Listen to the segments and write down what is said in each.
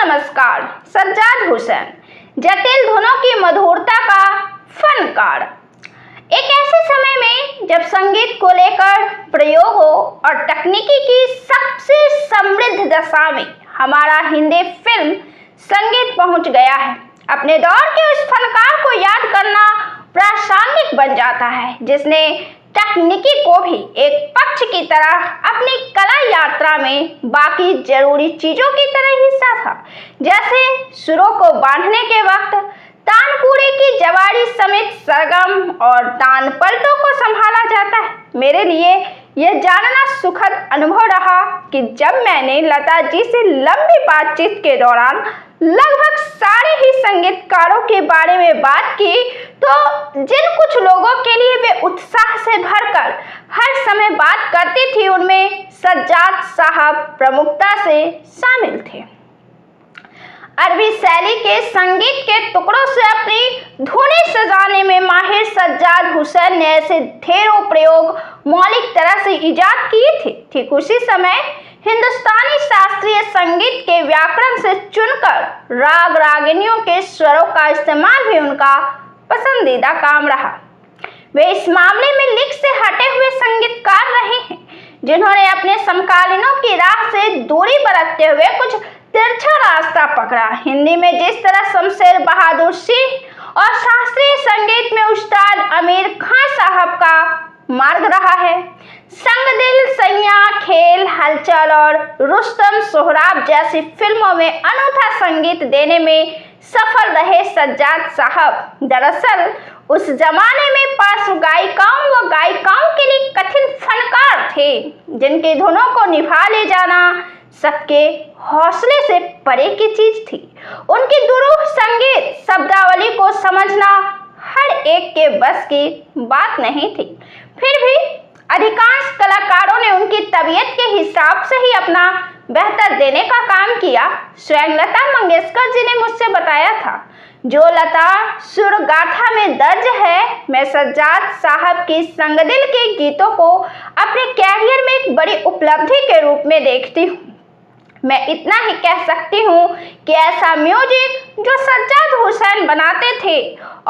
नमस्कार। सज्जाद हुसैन, जटिल धुनों की मधुरता का फनकार। एक ऐसे समय में जब संगीत को लेकर प्रयोगों और तकनीकी की सबसे समृद्ध दशा में हमारा हिंदी फिल्म संगीत पहुंच गया है, अपने दौर के उस फनकार को याद करना प्रासंगिक बन जाता है, जिसने तकनीकी को भी एक पक्ष की तरह अपनी कला यात्रा में बाकी जरूरी चीजों की तरह हिस्सा था। जैसे सुरों को बांधने के वक्त तानपुरे की जवारी समेत सरगम और तान पलटों को संभाला जाता है। मेरे लिए यह जानना सुखद अनुभव रहा कि जब मैंने लता जी से लंबी बातचीत के दौरान लगभग सारे ही संगीतकारों के बारे में बात की, तो जिन कुछ लोगों के लिए वे उत्साह से भरकर हर समय बात करती थी, उनमें सज्जाद साहब प्रमुखता से शामिल थे। अरबी शैली के संगीत के टुकड़ों से अपनी धुनें सजाने में माहिर सज्जाद हुसैन ने ऐसे ढेरों प्रयोग मौलिक तरह से इजाद किए थे। ठीक उसी समय हिंदुस्तानी शास्त्रीय संगीत के व्याकरण से चुनकर राग रागिनियों के स्वरों का इस्तेमाल भी उनका पसंदीदा काम रहा। वे इस मामले में लिख से हटे हुए संगीतकार रहे हैं, जिन्होंने अपने समकालीनों की राह से दूरी बरतते हुए कुछ तिरछा रास्ता पकड़ा। हिंदी में जिस तरह शमशेर बहादुर सिंह और शास्त्रीय संगीत में उस्ताद आमिर खान साहब का मार्ग रहा है, संग दिल, सैया, खेल, हलचल और रुस्तम सोहराब जैसी फिल्मों में अनूठा संगीत देने में सफल रहे सज्जाद साहब दरअसल उस जमाने में पार्श्व गायिकाओं व गायिकाओं के लिए कठिन फनकार थे, जिनकी धुनों को निभा ले जाना सबके हौसले से परे की चीज थी। उनकी दुरूह संगीत शब्दावली को समझना हर एक के बस की बात नहीं थी। फिर भी अधिकांश कलाकारों ने उनकी तबीयत के हिसाब से ही अपना बेहतर देने का काम किया। स्वयं लता मंगेशकर जी ने मुझसे बताया था, जो लता सुर गाथा में दर्ज है, मैं सज्जाद साहब की संगदिल के गीतों को अपने कैरियर में एक बड़ी उपलब्धि के रूप में देखती हूँ। मैं इतना ही कह सकती हूँ कि ऐसा म्यूजिक जो सज्जाद हुसैन बनाते थे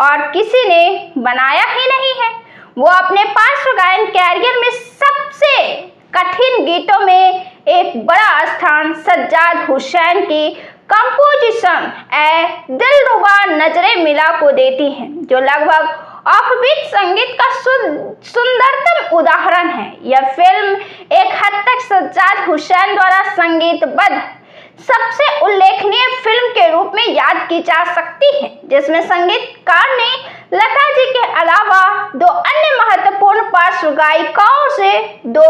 और किसी ने बनाया ही नहीं है। वो अपने पार्श्व गायन कैरियर में सबसे कठिन गीतों में एक बड़ा स्थान सज्जाद हुसैन की कंपोजिशन ए दिलरुबा नजरे मिला को देती हैं, जो लगभग ऑफबीट संगीत का सुंदरतम उदाहरण है। यह फिल्म एक हद तक सज्जाद हुसैन द्वारा संगीतबद्ध सबसे उल्लेखनीय फिल्म के रूप में याद की जा सकती है, जिसमें संगीतकार ने लता जी के अलावा दो अन्य महत्वपूर्ण पार्श्व गायिकाओं से दो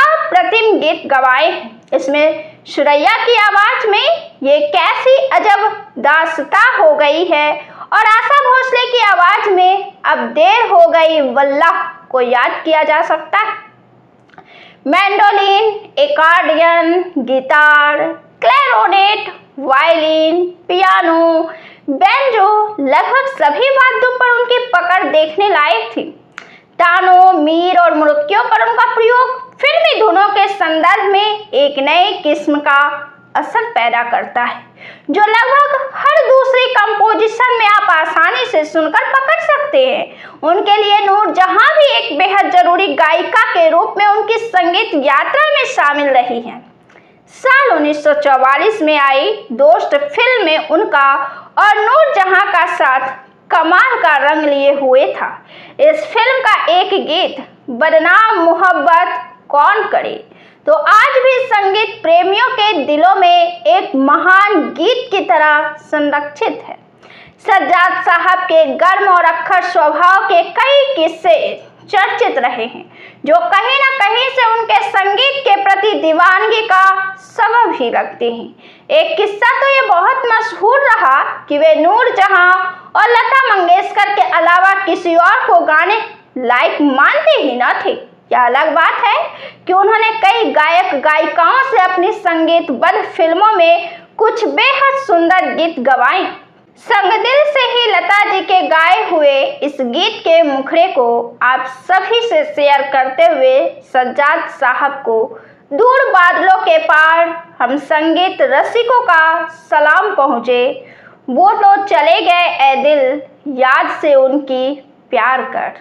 अप्रतिम गीत गवाए हैं। इसमें सुरैया की आवाज में ये कैसी अजब दास्तां हो गई है और आशा भोसले की आवाज में अब देर हो गई वल्लाह को याद किया जा सकता है। Mandolin, accordion, guitar, clarinet, violin, piano, banjo, लगभग सभी वाद्यों पर उनकी पकड़ देखने लायक थी। तानों, मीर और मुड़कियों पर उनका प्रयोग फिल्मी धुनों के संदर्भ में एक नए किस्म का असर पैदा करता है, जो लगभग हर दूसरी कंपोजिशन में आप आसानी से सुनकर पकड़ सकते हैं। उनके लिए नूर जहां भी एक बेहद जरूरी गायिका के रूप में उनकी संगीत यात्रा में शामिल रही हैं। साल 1944 में आई दोस्त फिल्म में उनका और नूर जहां का साथ कमाल का रंग लिए हुए था। इस फिल्म का एक गीत बदनाम मोहब्बत कौन करे, तो आज भी संगीत प्रेमियों के दिलों में एक महान गीत की तरह संरक्षित है। सज्जाद साहब के गर्म और अक्खर स्वभाव के कई किस्से चर्चित रहे हैं, जो कहीं न कहीं से उनके संगीत के प्रति दीवानगी का सबब ही रखते हैं। एक किस्सा तो ये बहुत मशहूर रहा कि वे नूर जहां और लता मंगेशकर के अलावा किसी और को गाने लायक मानते ही न थे। यह अलग बात है कि उन्होंने कई गायक गायिकाओं से अपनी संगीतबद्ध फिल्मों में कुछ बेहद सुंदर गीत गवाए। संगदिल से ही लता जी के गाए हुए इस गीत के मुखड़े को आप सभी से शेयर करते हुए सज्जाद साहब को दूर बादलों के पार हम संगीत रसिकों का सलाम पहुँचे। वो तो चले गए ए दिल, याद से उनकी प्यार कर।